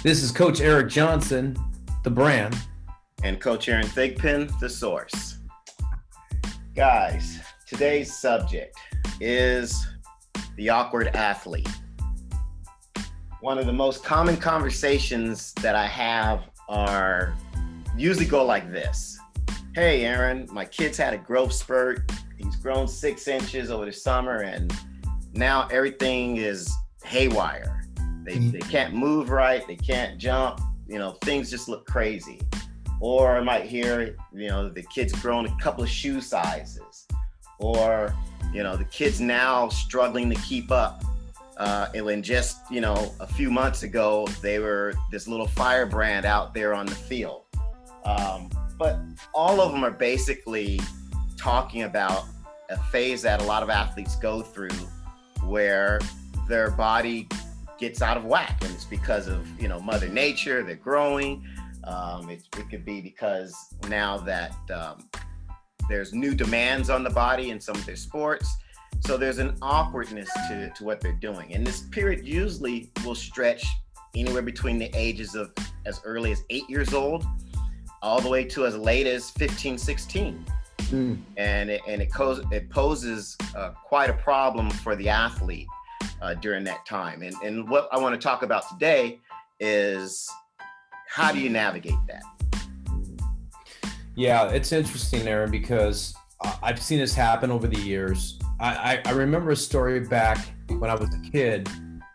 This is Coach Eric Johnson, the brand. And Coach Aaron Thigpen, the source. Guys, today's subject is the awkward athlete. One of the most common conversations that I have usually go like this. Hey, Aaron, my kid's had a growth spurt. He's grown 6 inches over the summer, and now everything is haywire. They can't move right. They can't jump. Things just look crazy. Or I might hear, the kid's grown a couple of shoe sizes. Or, the kid's now struggling to keep up. And when just, a few months ago, they were this little firebrand out there on the field. But all of them are basically talking about a phase that a lot of athletes go through where their body gets out of whack, and it's because of Mother Nature. They're growing. It could be because now that there's new demands on the body in some of their sports, so there's an awkwardness to what they're doing. And this period usually will stretch anywhere between the ages of as early as 8 years old all the way to as late as 15, 16. And it poses quite a problem for the athlete during that time. And what I want to talk about today is how do you navigate that? Yeah, it's interesting, Aaron, because I've seen this happen over the years. I remember a story back when I was a kid,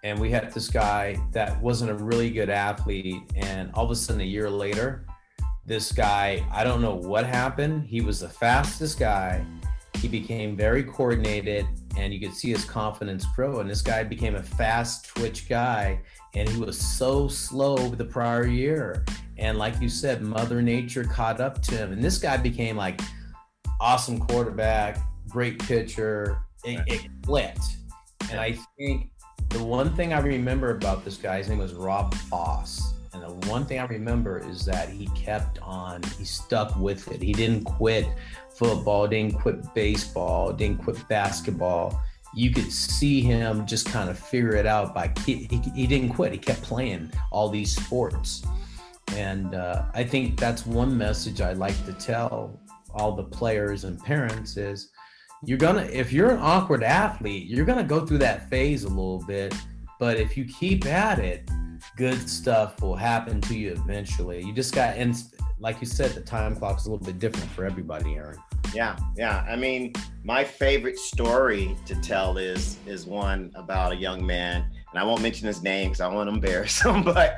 and we had this guy that wasn't a really good athlete, and all of a sudden a year later, this guy, I don't know what happened. He was the fastest guy. He became very coordinated, and you could see his confidence grow. And this guy became a fast twitch guy, and he was so slow the prior year. And like you said, Mother Nature caught up to him. And this guy became like awesome quarterback, great pitcher. It clicked. And I think the one thing I remember about this guy, his name was Rob Foss. And the one thing I remember is that he kept on, he stuck with it. He didn't quit football, didn't quit baseball, didn't quit basketball. You could see him just kind of figure it out he didn't quit. He kept playing all these sports. And I think that's one message I'd like to tell all the players and parents is if you're an awkward athlete, you're gonna go through that phase a little bit, but if you keep at it, good stuff will happen to you eventually. You just got, and like you said, the time clock's a little bit different for everybody, Aaron. Yeah. I mean, my favorite story to tell is one about a young man, and I won't mention his name because I don't want to embarrass him, but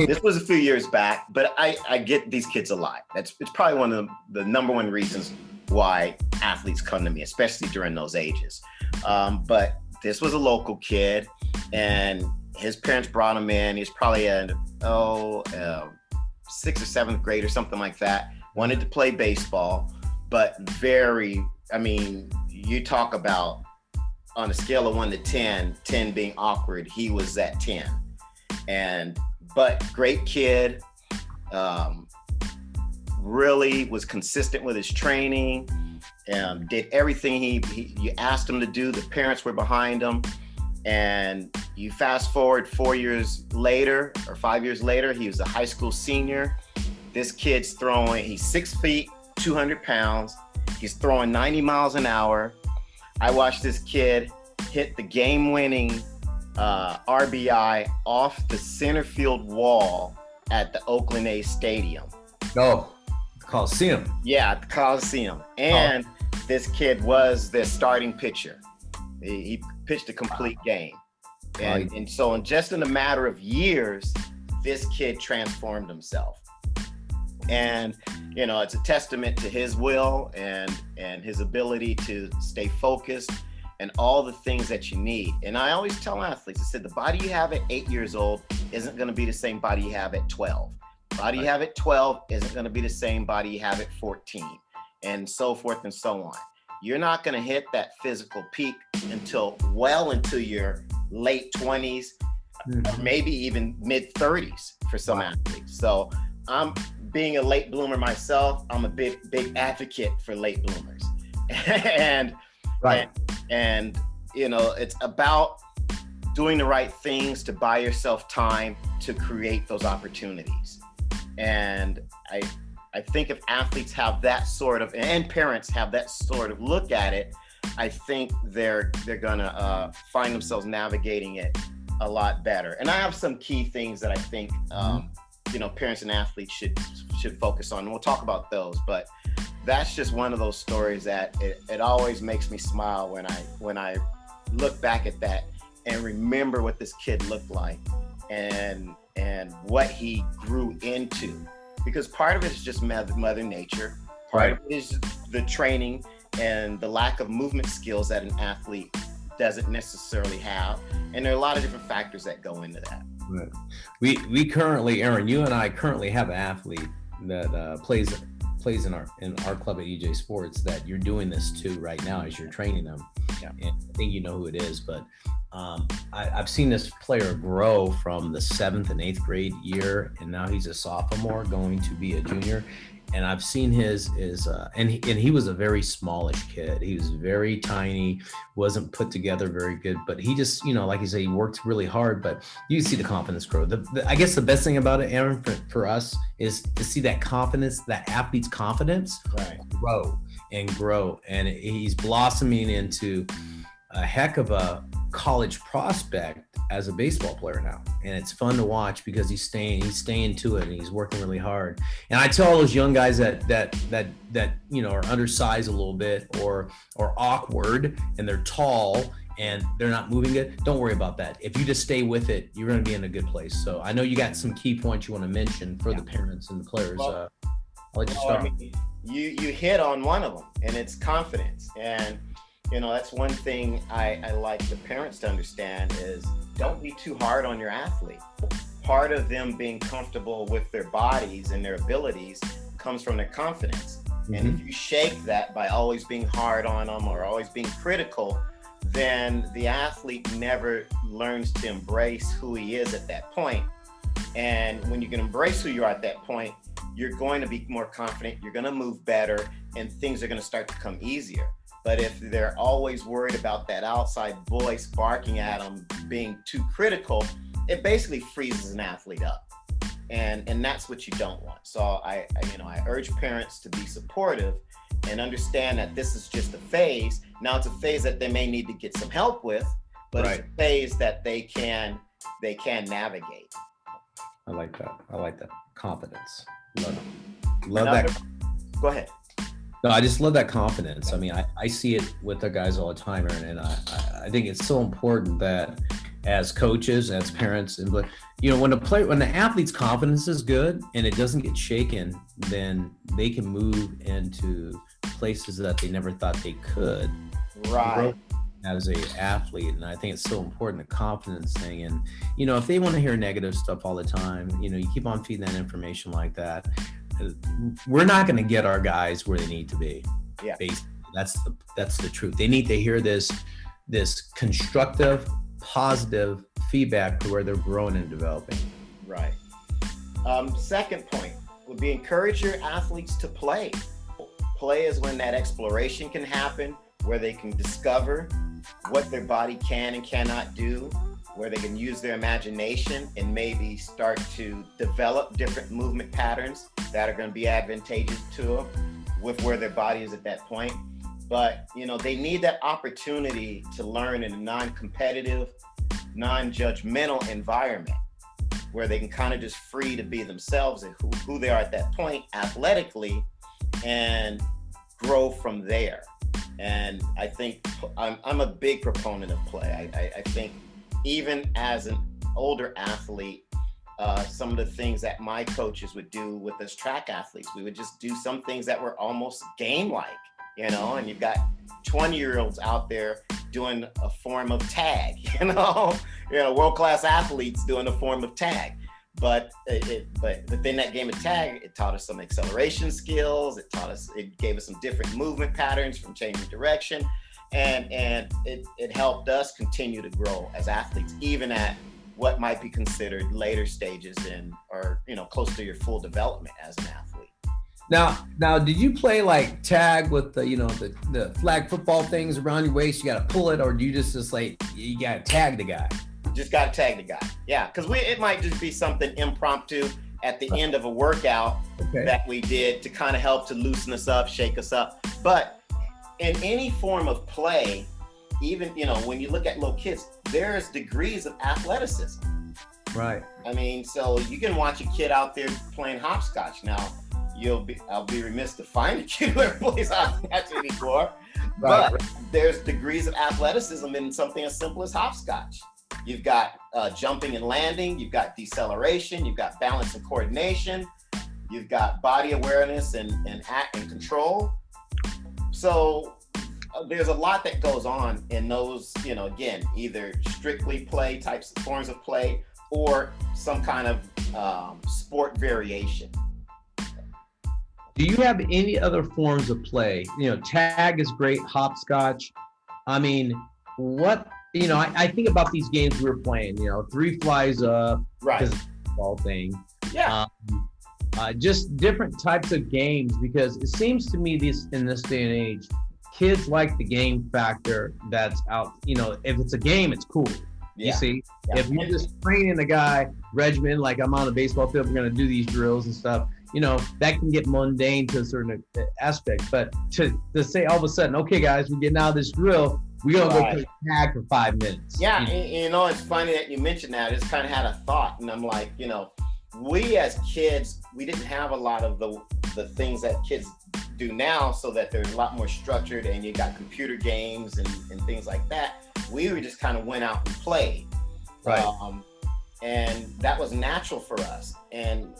this was a few years back, but I get these kids a lot. It's probably one of the number one reasons why athletes come to me, especially during those ages. But this was a local kid, and his parents brought him in. He was probably in 6th or 7th grade or something like that. Wanted to play baseball, but you talk about on a scale of 1 to 10, 10 being awkward, he was at 10. But great kid, really was consistent with his training, did everything you asked him to do. The parents were behind him. And you fast forward 4 years later or 5 years later, he was a high school senior. This kid's he's 6 feet, 200 pounds. He's throwing 90 miles an hour. I watched this kid hit the game-winning RBI off the center field wall at the Oakland A's stadium. Oh, the Coliseum. Yeah, at the Coliseum. And this kid was their starting pitcher. He pitched a complete game. And so in a matter of years, this kid transformed himself. And, it's a testament to his will and his ability to stay focused and all the things that you need. And I always tell athletes, I said, the body you have at 8 years old isn't going to be the same body you have at 12. The body you have at 12 isn't going to be the same body you have at 14, and so forth and so on. You're not going to hit that physical peak until well into your late 20s, or maybe even mid 30s for some athletes. So I'm being a late bloomer myself. I'm a big advocate for late bloomers. and it's about doing the right things to buy yourself time to create those opportunities. And I think if athletes have that sort of, and parents have that sort of look at it, I think they're gonna find themselves navigating it a lot better. And I have some key things that I think parents and athletes should focus on. And we'll talk about those, but that's just one of those stories that it always makes me smile when I look back at that and remember what this kid looked like and what he grew into. Because part of it is just mother nature. Part of it is the training and the lack of movement skills that an athlete doesn't necessarily have. And there are a lot of different factors that go into that. Right. We currently, Aaron, you and I currently have an athlete that plays in our club at EJ Sports that you're doing this to right now as you're training them. Yeah. And I think you know who it is, but I've seen this player grow from the 7th and 8th grade year, and now he's a sophomore going to be a junior. And I've seen his and he was a very smallish kid. He was very tiny, wasn't put together very good, but he just, like you say, he worked really hard, but you see the confidence grow. I guess the best thing about it, Aaron, for us is to see that confidence, that athlete's confidence grow and grow. And he's blossoming into a heck of a college prospect as a baseball player now, and it's fun to watch because he's staying to it and he's working really hard. And I tell all those young guys that are undersized a little bit or awkward and they're tall and they're not moving good, don't worry about that. If you just stay with it, you're going to be in a good place. So I know you got some key points you want to mention for the parents and the players. I'll let you start. You hit on one of them, and it's confidence. And that's one thing I like the parents to understand is don't be too hard on your athlete. Part of them being comfortable with their bodies and their abilities comes from their confidence. Mm-hmm. And if you shake that by always being hard on them or always being critical, then the athlete never learns to embrace who he is at that point. And when you can embrace who you are at that point, you're going to be more confident, you're going to move better, and things are going to start to come easier. But if they're always worried about that outside voice barking at them, being too critical, it basically freezes an athlete up. And that's what you don't want. So I urge parents to be supportive and understand that this is just a phase. Now it's a phase that they may need to get some help with, but it's a phase that they can navigate. I like that. Confidence. Love that. Go ahead. No, I just love that confidence. I mean, I see it with the guys all the time, Aaron, and I think it's so important that as coaches, as parents, and when the athlete's confidence is good and it doesn't get shaken, then they can move into places that they never thought they could. Right. As a athlete, and I think it's so important, the confidence thing. And if they want to hear negative stuff all the time, you keep on feeding that information like that. We're not going to get our guys where they need to be. Yeah, basically. That's the truth. They need to hear this constructive, positive feedback to where they're growing and developing. Right. Second point would be encourage your athletes to play. Play is when that exploration can happen, where they can discover what their body can and cannot do, where they can use their imagination and maybe start to develop different movement patterns that are going to be advantageous to them with where their body is at that point. But, they need that opportunity to learn in a non-competitive, non-judgmental environment where they can kind of just free to be themselves and who they are at that point athletically and grow from there. And I think I'm a big proponent of play. I think even as an older athlete, some of the things that my coaches would do with us track athletes, we would just do some things that were almost game-like, and you've got 20-year-olds out there doing a form of tag, world-class athletes doing a form of tag. But within that game of tag, it taught us some acceleration skills. It gave us some different movement patterns from changing direction. And it helped us continue to grow as athletes, even at what might be considered later stages or close to your full development as an athlete. Now, did you play like tag with the flag football things around your waist? You got to pull it, or do you just like you got to tag the guy? Just got to tag the guy. Yeah, because it might just be something impromptu at the end of a workout that we did to kind of help to loosen us up, shake us up. But in any form of play, even, you know, when you look at little kids, there's degrees of athleticism. Right. I mean, so you can watch a kid out there playing hopscotch. Now, I'll be remiss to find a kid who ever plays hopscotch anymore. Right. But there's degrees of athleticism in something as simple as hopscotch. You've got jumping and landing, you've got deceleration, you've got balance and coordination, you've got body awareness and act and control. So there's a lot that goes on in those, you know, again, either strictly play types of forms of play or some kind of sport variation. Do you have any other forms of play? You know, tag is great, hopscotch. I mean, what, you know, I think about these games we were playing, you know, 3 flies up, right? Because it's a ball thing. Yeah. Just different types of games, because it seems to me in this day and age, kids like the game factor that's out. You know, if it's a game, it's cool. Yeah. You see, Yeah. If you're just training a guy regimen, like I'm on a baseball field, we're going to do these drills and stuff, you know, that can get mundane to a certain aspect. But to say all of a sudden, okay, guys, we're getting out of this drill, we're going to go play tag for 5 minutes. Yeah, you know, it's funny that you mentioned that. I just kind of had a thought, and I'm like, you know, we as kids, we didn't have a lot of the things that kids do now, so that they're a lot more structured, and you got computer games and things like that. We just kind of went out and played. Right. And that was natural for us. And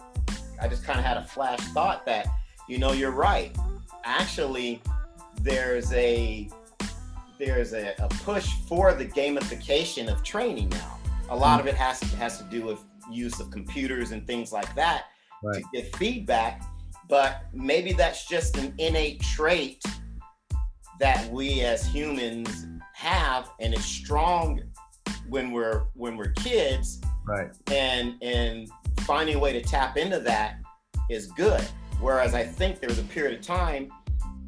I just kind of had a flash thought that, you know, you're right. Actually, there's a push for the gamification of training now. A lot of it has to do with use of computers and things like that to get feedback. But maybe that's just an innate trait that we as humans have, and it's strong when we're kids. Right. And finding a way to tap into that is good. Whereas I think there was a period of time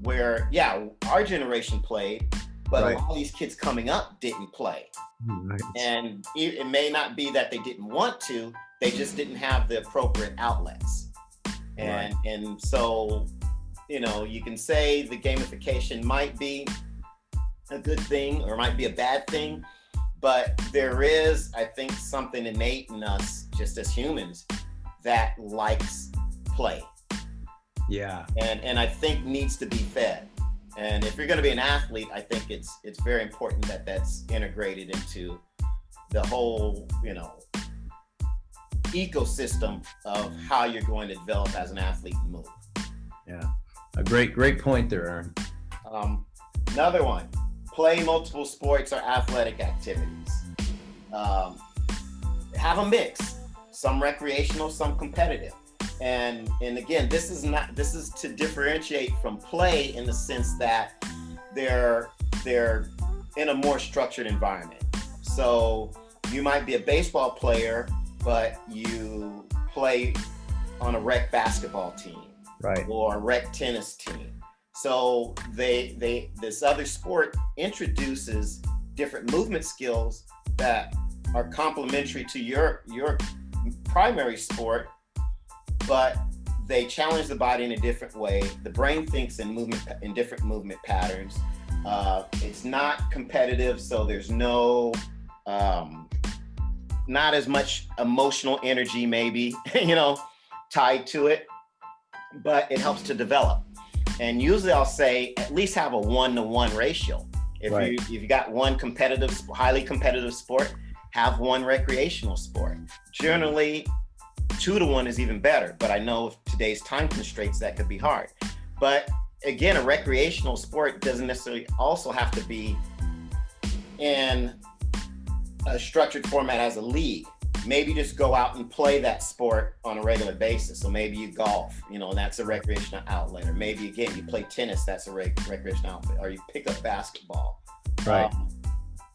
where, yeah, our generation played, but a lot of these kids coming up didn't play. Right. And it may not be that they didn't want to, they just didn't have the appropriate outlets. And so, you know, you can say the gamification might be a good thing or might be a bad thing, but there is, I think, something innate in us just as humans that likes play. Yeah. And I think needs to be fed. And if you're going to be an athlete, I think it's very important that that's integrated into the whole, you know, ecosystem of how you're going to develop as an athlete and move. Yeah. A great point there, Aaron. Another one, play multiple sports or athletic activities. Have a mix, some recreational, some competitive. And again, this is to differentiate from play in the sense that they're in a more structured environment. So you might be a baseball player, but you play on a rec basketball team, right, or a rec tennis team. So this other sport introduces different movement skills that are complementary to your primary sport, but they challenge the body in a different way. The brain thinks in different movement patterns. It's not competitive, so there's no not as much emotional energy, maybe, you know, tied to it, but it helps to develop. And usually I'll say at least have a 1-to-1 ratio. If you got one highly competitive sport, have one recreational sport. Generally, 2-to-1 is even better, but I know with today's time constraints that could be hard. But again, a recreational sport doesn't necessarily also have to be in a structured format as a league. Maybe just go out and play that sport on a regular basis. So maybe you golf, you know, and that's a recreational outlet. Or maybe again, you play tennis, that's a recreational outlet. Or you pick up basketball. Right.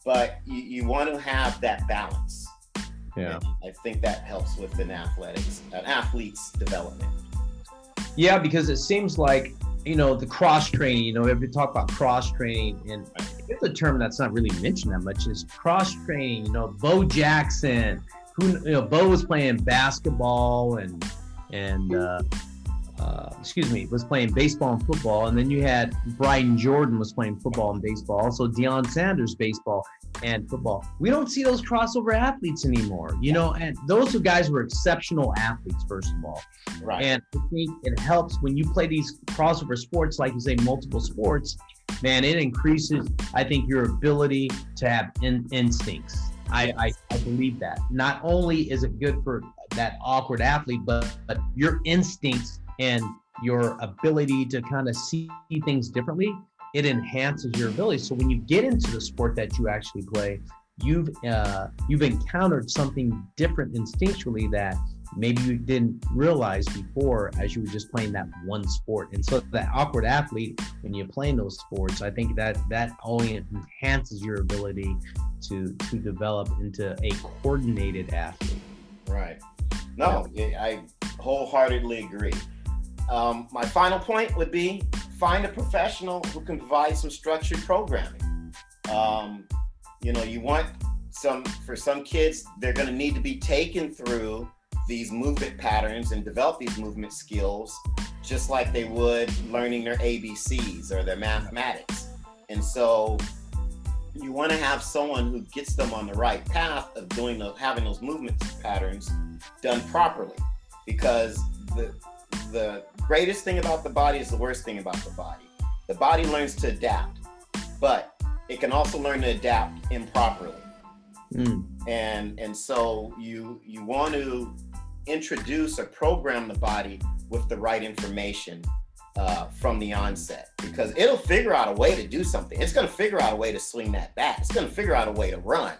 But you want to have that balance. Yeah. And I think that helps with an athlete's development. Yeah, because it seems like, you know, the cross training, you know, if you talk about cross training Here's a term that's not really mentioned that much is cross training. You know, Bo Jackson, Bo was playing basketball and was playing baseball and football. And then you had Bryden Jordan was playing football and baseball. Also Deion Sanders, baseball and football. We don't see those crossover athletes anymore, you know, and those guys were exceptional athletes, first of all. Right. And I think it helps when you play these crossover sports, like you say, multiple sports, man, it increases, I think, your ability to have instincts. I believe that. Not only is it good for that awkward athlete, but your instincts and your ability to kind of see things differently, it enhances your ability. So when you get into the sport that you actually play, you've encountered something different instinctually that maybe you didn't realize before as you were just playing that one sport. And so that awkward athlete, when you're playing those sports, I think that only enhances your ability to develop into a coordinated athlete. Right. No, I wholeheartedly agree. My final point would be find a professional who can provide some structured programming. You want for some kids, they're going to need to be taken through these movement patterns and develop these movement skills, just like they would learning their ABCs or their mathematics. And so you want to have someone who gets them on the right path of having those movement patterns done properly, because the greatest thing about the body is the worst thing about the body. The body learns to adapt, but it can also learn to adapt improperly. And so you want to introduce or program the body with the right information from the onset, because it'll figure out a way to do something. It's going to figure out a way to swing that bat. It's going to figure out a way to run.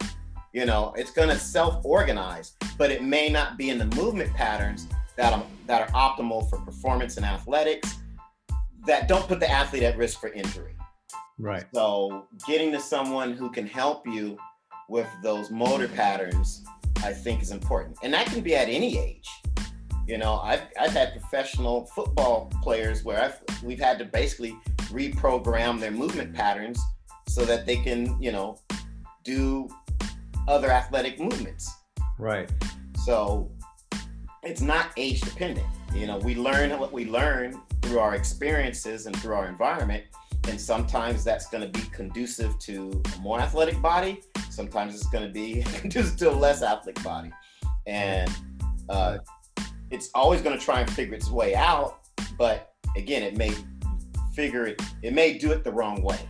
You know, it's going to self-organize, but it may not be in the movement patterns that are optimal for performance in athletics, that don't put the athlete at risk for injury. Right. So getting to someone who can help you with those motor patterns, I think, is important. And that can be at any age. You know, I've had professional football players where we've had to basically reprogram their movement patterns so that they can, you know, do other athletic movements. Right. So it's not age dependent. You know, we learn what we learn through our experiences and through our environment. And sometimes that's going to be conducive to a more athletic body. Sometimes it's going to be conducive to a less athletic body. And it's always going to try and figure its way out. But again, it may do it the wrong way.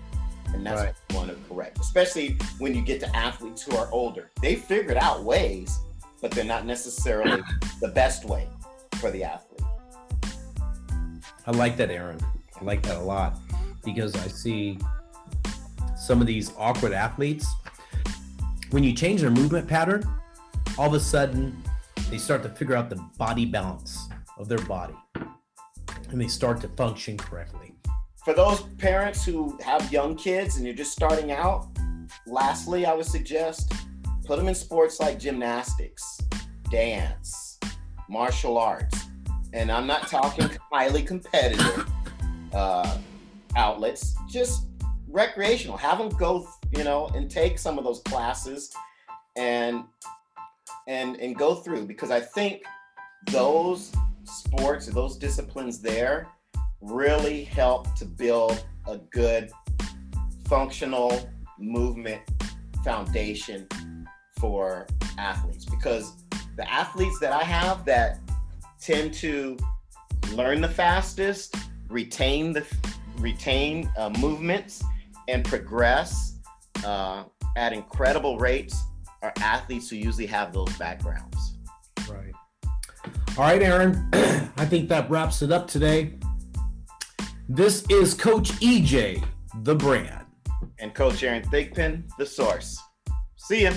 And that's what you want to correct, especially when you get to athletes who are older. They figured out ways, but they're not necessarily the best way for the athlete. I like that, Aaron. I like that a lot, because I see some of these awkward athletes, when you change their movement pattern, all of a sudden they start to figure out the body balance of their body and they start to function correctly. For those parents who have young kids and you're just starting out, lastly, I would suggest put them in sports like gymnastics, dance, martial arts. And I'm not talking highly competitive outlets, just recreational. Have them go, and take some of those classes and go through, because I think those sports or those disciplines there really help to build a good functional movement foundation for athletes. Because the athletes that I have that tend to learn the fastest, retain movements, and progress at incredible rates are athletes who usually have those backgrounds. Right. All right, Aaron, I think that wraps it up today. This is Coach EJ, the brand. And Coach Aaron Thigpen, the source. See ya.